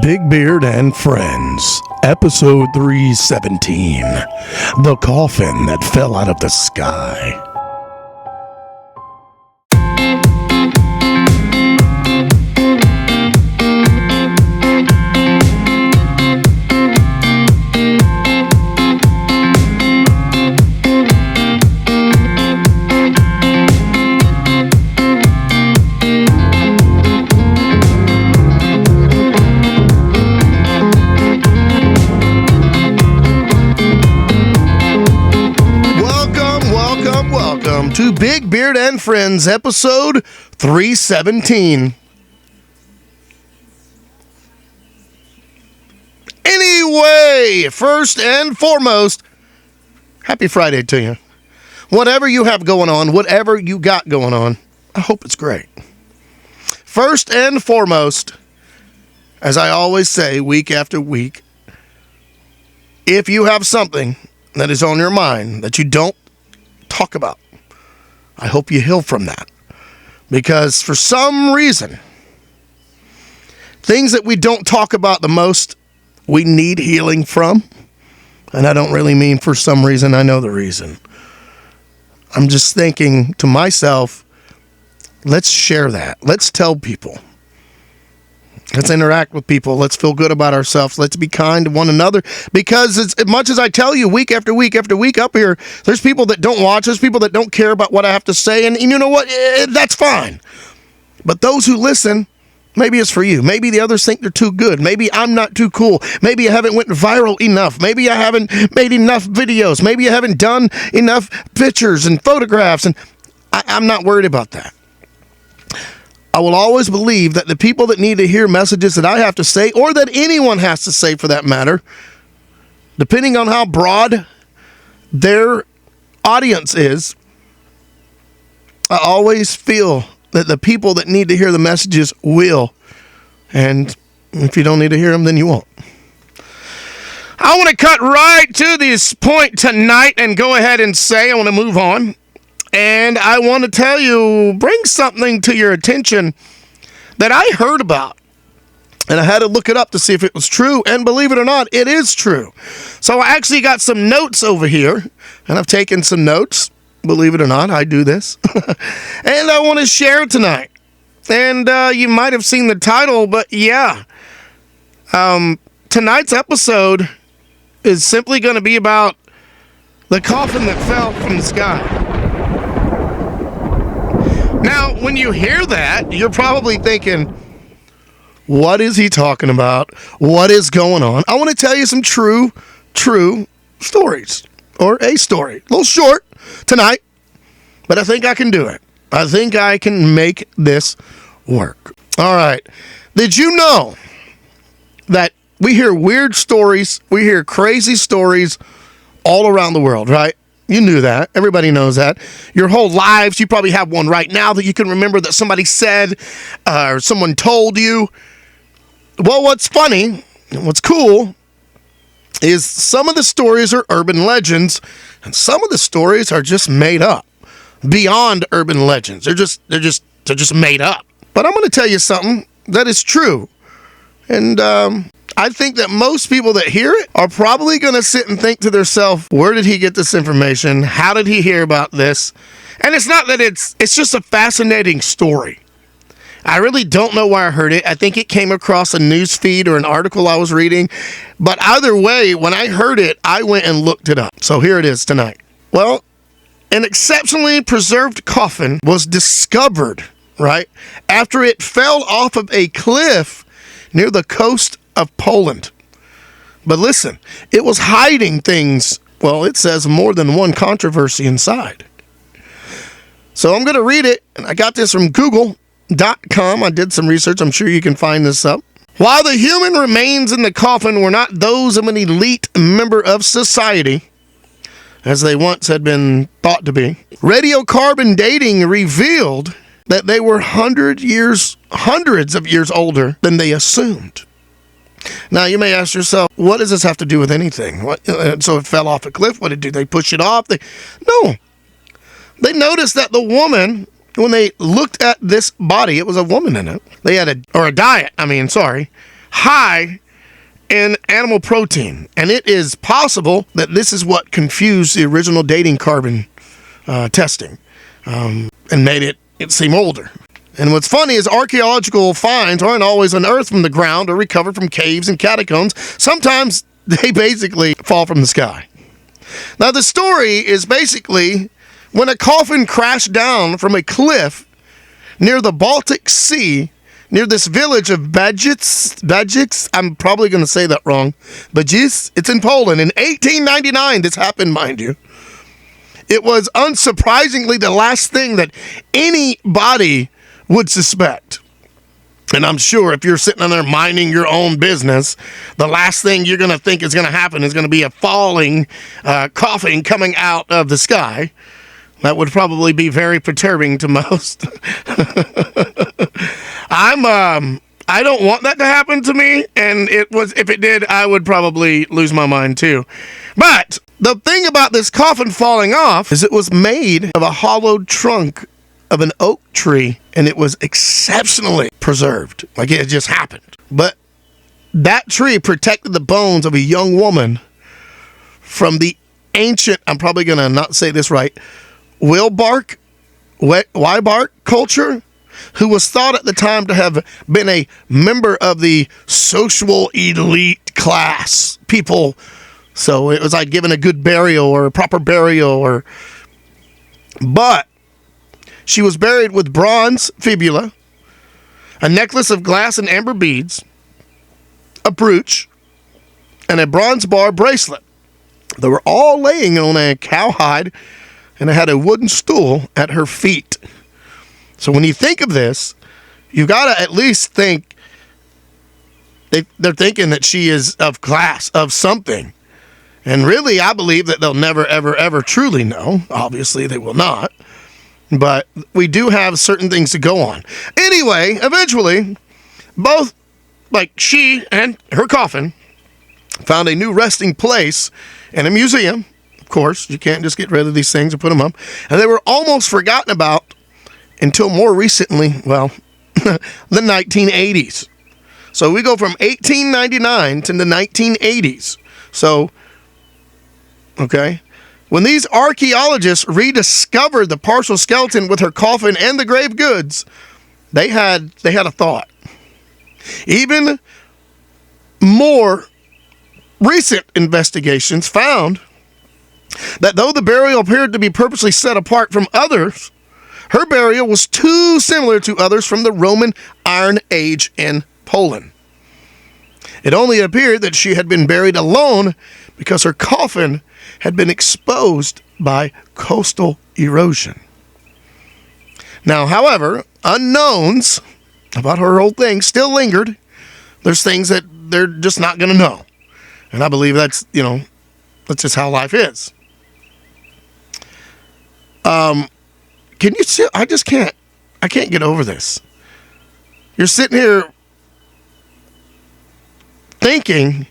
Big Beard and Friends, episode 317, The Coffin That Fell Out of the Sky. To Big Beard and Friends, episode 317. Anyway, first and foremost, happy Friday to you. Whatever you have going on, whatever you got going on, I hope it's great. First and foremost, as I always say week after week, if you have something that is on your mind that you don't talk about, I hope you heal from that, because for some reason, things that we don't talk about the most, we need healing from. And I don't really mean for some reason. I know the reason. I'm just thinking to myself, let's share that. Let's tell people. Let's interact with people. Let's feel good about ourselves. Let's be kind to one another. Because as much as I tell you week after week after week up here, there's people that don't watch. There's people that don't care about what I have to say. And you know what? That's fine. But those who listen, maybe it's for you. Maybe the others think they're too good. Maybe I'm not too cool. Maybe I haven't went viral enough. Maybe I haven't made enough videos. Maybe I haven't done enough pictures and photographs. And I'm not worried about that. I will always believe that the people that need to hear messages that I have to say, or that anyone has to say for that matter, depending on how broad their audience is, I always feel that the people that need to hear the messages will. And if you don't need to hear them, then you won't. I want to cut right to this point tonight and go ahead and say I want to move on. And I want to tell you, bring something to your attention that I heard about. And I had to look it up to see if it was true. And believe it or not, it is true. So I actually got some notes over here. And I've taken some notes. Believe it or not, I do this. And I want to share it tonight. And you might have seen the title, but yeah. Tonight's episode is simply going to be about the coffin that fell from the sky. Now, when you hear that, you're probably thinking, what is he talking about? What is going on? I want to tell you some true stories, or a story. A little short tonight, but I think I can do it. I think I can make this work. All right. Did you know that we hear weird stories, we hear crazy stories all around the world, right? You knew that. Everybody knows that. Your whole lives, you probably have one right now that you can remember that somebody said or someone told you. Well, what's funny, what's cool, is some of the stories are urban legends, and some of the stories are just made up. Beyond urban legends. They're just made up. But I'm going to tell you something that is true. And I think that most people that hear it are probably going to sit and think to themselves, where did he get this information? How did he hear about this? And it's not that it's just a fascinating story. I really don't know where I heard it. I think it came across a news feed or an article I was reading. But either way, when I heard it, I went and looked it up. So here it is tonight. Well, an exceptionally preserved coffin was discovered, right, after it fell off of a cliff near the coast of Poland. But listen, it was hiding things. Well, it says more than one controversy inside. So I'm going to read it, and I got this from Google.com. I did some research. I'm sure you can find this up. While the human remains in the coffin were not those of an elite member of society, as they once had been thought to be, radiocarbon dating revealed that they were hundreds of years older than they assumed. Now, you may ask yourself, what does this have to do with anything? So it fell off a cliff. What did they do? They push it off? No. They noticed that the woman, when they looked at this body, it was a woman in it. They had a diet. high in animal protein. And it is possible that this is what confused the original dating carbon testing and made it seem older. And what's funny is archaeological finds aren't always unearthed from the ground or recovered from caves and catacombs. Sometimes they basically fall from the sky. Now, the story is basically when a coffin crashed down from a cliff near the Baltic Sea, near this village of Bajic, I'm probably going to say that wrong, Bajic, it's in Poland. In 1899, this happened, mind you. It was unsurprisingly the last thing that anybody would suspect. And I'm sure if you're sitting on there minding your own business, the last thing you're going to think is going to happen is going to be a falling coffin coming out of the sky. That would probably be very perturbing to most. I don't want that to happen to me, and if it did, I would probably lose my mind too. But the thing about this coffin falling off is it was made of a hollowed trunk of an oak tree, and it was exceptionally preserved. Like it just happened. But that tree protected the bones of a young woman from the ancient, I'm probably going to not say this right, Wybark culture, who was thought at the time to have been a member of the social elite class people. So it was like given a good burial or a proper burial, but she was buried with bronze fibula, a necklace of glass and amber beads, a brooch, and a bronze bar bracelet. They were all laying on a cowhide, and it had a wooden stool at her feet. So when you think of this, you've got to at least think they're thinking that she is of class, of something. And really, I believe that they'll never, ever, ever truly know. Obviously, they will not. But we do have certain things to go on. Anyway, eventually, both, like she and her coffin, found a new resting place in a museum. Of course, you can't just get rid of these things and put them up. And they were almost forgotten about until more recently, well, the 1980s. So we go from 1899 to the 1980s. So, okay. When these archaeologists rediscovered the partial skeleton with her coffin and the grave goods, they had a thought. Even more recent investigations found that though the burial appeared to be purposely set apart from others, her burial was too similar to others from the Roman Iron Age in Poland. It only appeared that she had been buried alone because her coffin had been exposed by coastal erosion. Now, however, unknowns about her whole thing still lingered. There's things that they're just not going to know. And I believe that's just how life is. Can you see? I can't get over this. You're sitting here thinking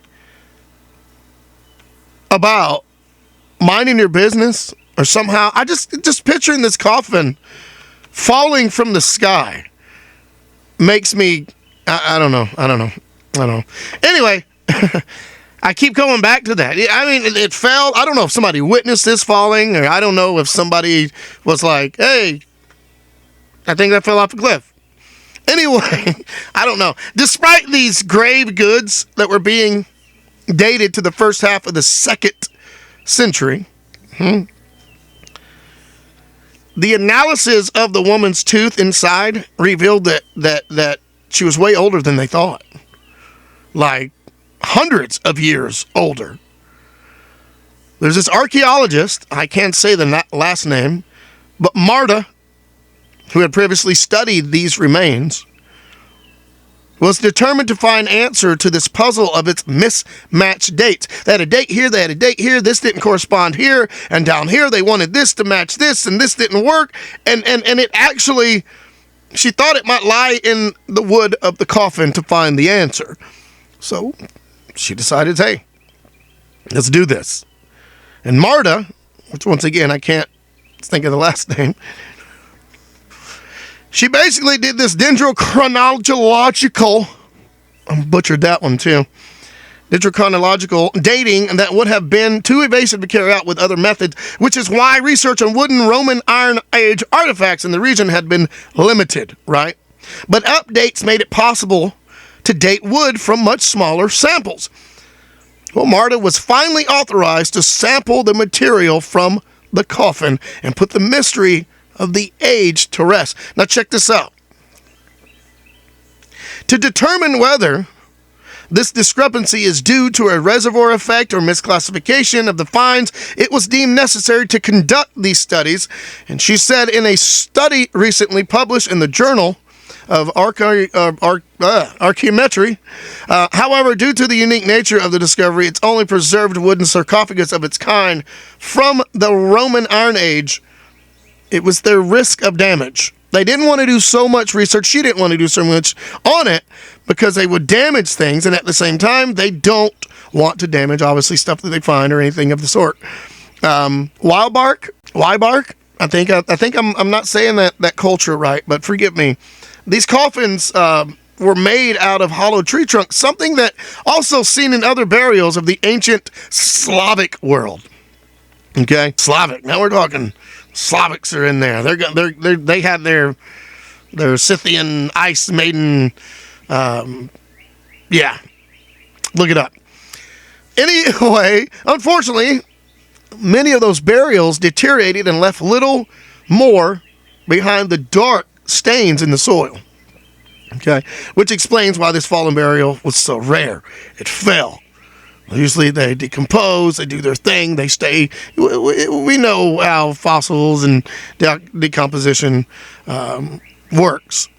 about minding your business or somehow, I just picturing this coffin falling from the sky makes me, I don't know. Anyway, I keep going back to that. I mean, it fell. I don't know if somebody witnessed this falling, or I don't know if somebody was like, hey, I think that fell off a cliff. Anyway, I don't know. Despite these grave goods that were being dated to the first half of the 2nd century, the analysis of the woman's tooth inside revealed that she was way older than they thought. Like hundreds of years older. There's this archaeologist, I can't say the last name, but Marta, who had previously studied these remains, was determined to find answer to this puzzle of its mismatched dates. They had a date here, they had a date here, this didn't correspond here, and down here they wanted this to match this, and this didn't work, and it actually, she thought it might lie in the wood of the coffin to find the answer. So she decided, hey, let's do this. And Marta, which once again I can't think of the last name, she basically did this dendrochronological I butchered that one too. Dendrochronological dating that would have been too evasive to carry out with other methods, which is why research on wooden Roman Iron Age artifacts in the region had been limited, right? But updates made it possible to date wood from much smaller samples. Well, Marta was finally authorized to sample the material from the coffin and put the mystery of the age to rest. Now check this out. To determine whether this discrepancy is due to a reservoir effect or misclassification of the finds, it was deemed necessary to conduct these studies. And she said in a study recently published in the Journal of Archaeometry, however, due to the unique nature of the discovery, it's only preserved wooden sarcophagus of its kind from the Roman Iron Age. It was their risk of damage. They didn't want to do so much research. She didn't want to do so much on it because they would damage things, and at the same time, they don't want to damage, obviously, stuff that they find or anything of the sort. Wild bark. I think I'm not saying that culture right, but forgive me. These coffins were made out of hollow tree trunks, something that also seen in other burials of the ancient Slavic world. Okay, Slavic. Now we're talking. Slavics are in there. They have their Scythian ice maiden. Yeah, look it up. Anyway, unfortunately, many of those burials deteriorated and left little more behind the dark stains in the soil. Okay, which explains why this fallen burial was so rare. It fell. Usually they decompose, they do their thing, they stay. We know how fossils and decomposition works.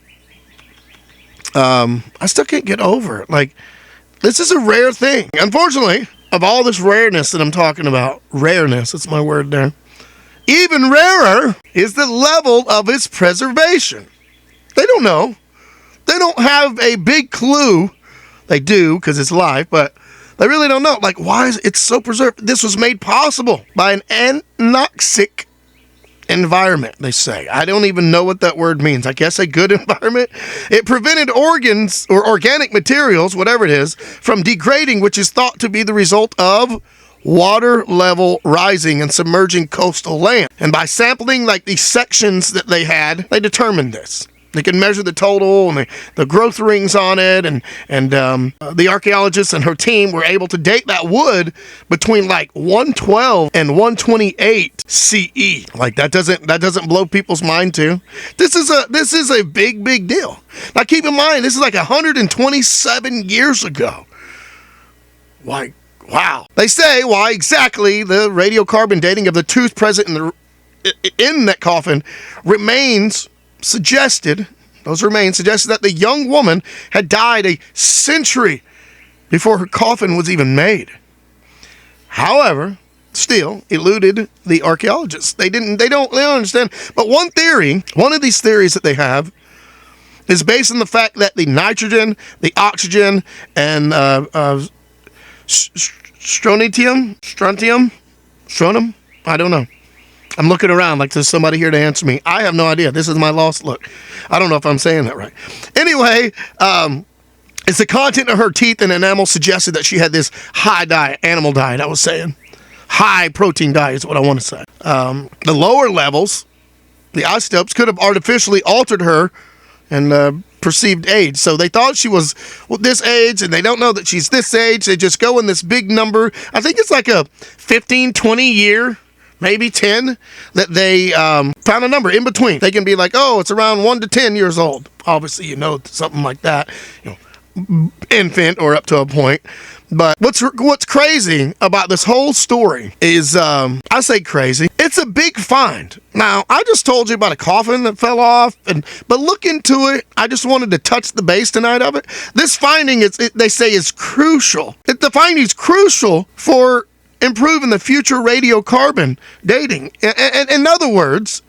I still can't get over it. Like, this is a rare thing. Unfortunately, of all this rareness that I'm talking about, rareness, that's my word there, even rarer is the level of its preservation. They don't know. They don't have a big clue. They do, because it's life, but they really don't know. Like, why is it so preserved? This was made possible by an anoxic environment, they say. I don't even know what that word means. I guess a good environment. It prevented organs or organic materials, whatever it is, from degrading, which is thought to be the result of water level rising and submerging coastal land. And by sampling like these sections that they had, they determined this. They can measure the total and the growth rings on it, and the archaeologist and her team were able to date that wood between like 112 and 128 CE. Like that doesn't blow people's mind too. This is a big deal. Now keep in mind, this is like 127 years ago. Like, wow. They say why exactly the radiocarbon dating of the tooth present in that coffin suggested that the young woman had died a century before her coffin was even made. However, still eluded the archaeologists. They don't understand. But one of these theories that they have is based on the fact that the nitrogen, the oxygen, and strontium, I don't know. I'm looking around like there's somebody here to answer me. I have no idea. This is my lost look. I don't know if I'm saying that right. Anyway, it's the content of her teeth and enamel suggested that she had this high diet, animal diet, I was saying. High protein diet is what I want to say. The lower levels, the isotopes, could have artificially altered her and perceived age. So they thought she was this age, and they don't know that she's this age. They just go in this big number. I think it's like a 15, 20 year, maybe 10, that they found a number in between. They can be like, oh, it's around 1 to 10 years old. Obviously, something like that, infant or up to a point. But what's crazy about this whole story is, I say crazy, it's a big find. Now, I just told you about a coffin that fell off, but look into it. I just wanted to touch the base tonight of it. This finding, they say, is crucial. The finding is crucial for improving the future radiocarbon dating. In other words,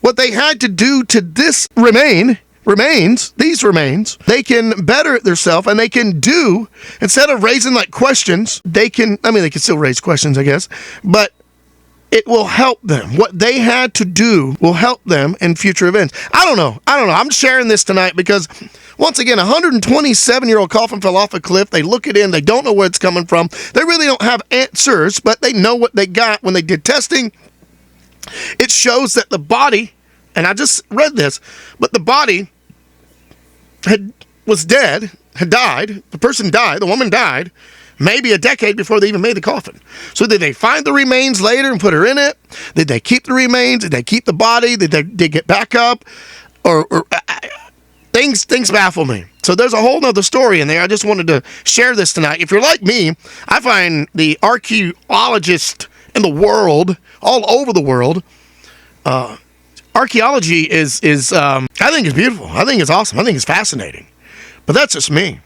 what they had to do to this remains, they can better it themselves, and they can do, instead of raising like questions, they can still raise questions, I guess, but it will help them. What they had to do will help them in future events. I don't know. I'm sharing this tonight because, once again, a 127-year-old coffin fell off a cliff. They look it in. They don't know where it's coming from. They really don't have answers, but they know what they got when they did testing. It shows that the body, and I just read this, but the body was dead, had died. The person died. The woman died. Maybe a decade before they even made the coffin. So did they find the remains later and put her in it? Did they keep the remains? Did they keep the body? Did they get back up? Or things baffle me. So there's a whole nother story in there. I just wanted to share this tonight. If you're like me, I find the archaeologists in the world, all over the world, archaeology is I think it's beautiful. I think it's awesome. I think it's fascinating. But that's just me.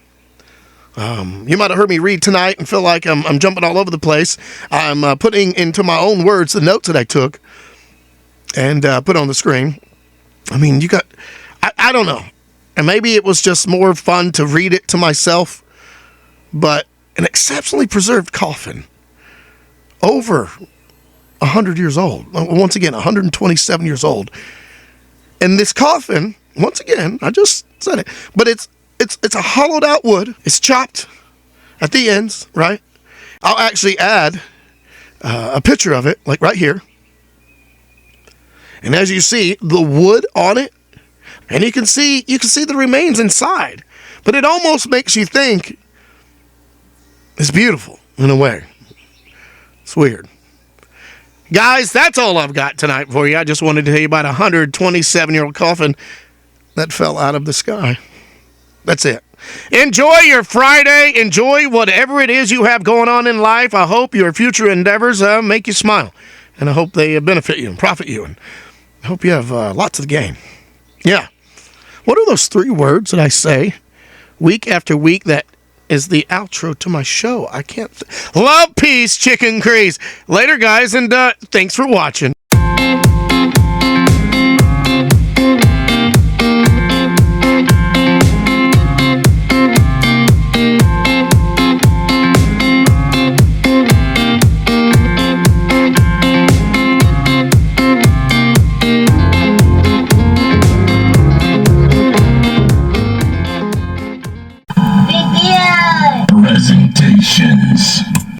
You might have heard me read tonight and feel like I'm jumping all over the place. I'm putting into my own words the notes that I took and put on the screen. I mean, I don't know. And maybe it was just more fun to read it to myself. But an exceptionally preserved coffin, over 100 years old. Once again, 127 years old. And this coffin, once again, I just said it, but it's a hollowed out wood. It's chopped at the ends, right? I'll actually add a picture of it, like right here. And as you see, the wood on it, and you can see the remains inside. But it almost makes you think it's beautiful in a way. It's weird. Guys, that's all I've got tonight for you. I just wanted to tell you about a 127-year-old coffin that fell out of the sky. That's it. Enjoy your Friday. Enjoy whatever it is you have going on in life. I hope your future endeavors make you smile. And I hope they benefit you and profit you. And I hope you have lots of gain. Yeah. What are those 3 words that I say week after week that is the outro to my show? I can't. Love, peace, chicken grease. Later, guys, and thanks for watching.